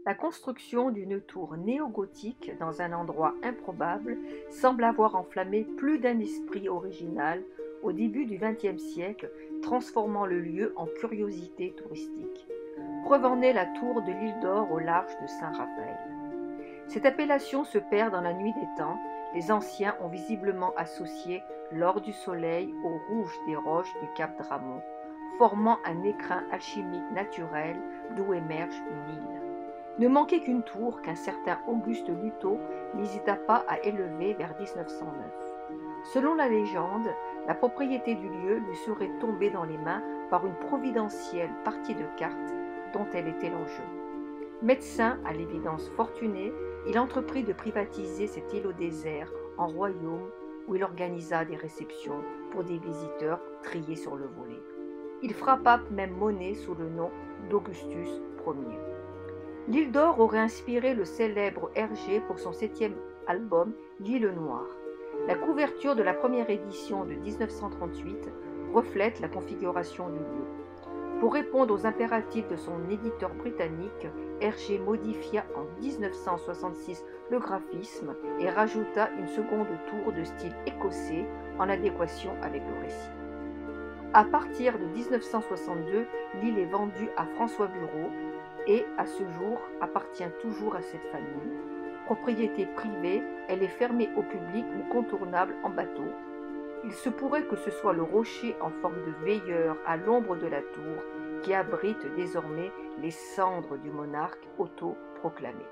La construction d'une tour néo-gothique dans un endroit improbable semble avoir enflammé plus d'un esprit original au début du XXe siècle, transformant le lieu en curiosité touristique. Preuve en est la tour de l'Île d'Or au large de Saint-Raphaël. Cette appellation se perd dans la nuit des temps. Les anciens ont visiblement associé l'or du soleil au rouge des roches du cap Dramont, formant un écrin alchimique naturel d'où émerge une île. Ne manquait qu'une tour qu'un certain Auguste Luto n'hésita pas à élever vers 1909. Selon la légende, la propriété du lieu lui serait tombée dans les mains par une providentielle partie de cartes dont elle était l'enjeu. Médecin à l'évidence fortuné, il entreprit de privatiser cet îlot désert en royaume où il organisa des réceptions pour des visiteurs triés sur le volet. Il frappa même monnaie sous le nom d'Augustus Ier. L'Île d'Or aurait inspiré le célèbre Hergé pour son 7e album L'Île Noire. La couverture de la première édition de 1938 reflète la configuration du lieu. Pour répondre aux impératifs de son éditeur britannique, Hergé modifia en 1966 le graphisme et rajouta une seconde tour de style écossais en adéquation avec le récit. À partir de 1962, l'île est vendue à François Bureau et, à ce jour, appartient toujours à cette famille. Propriété privée, elle est fermée au public ou contournable en bateau. Il se pourrait que ce soit le rocher en forme de veilleur à l'ombre de la tour qui abrite désormais les cendres du monarque autoproclamé.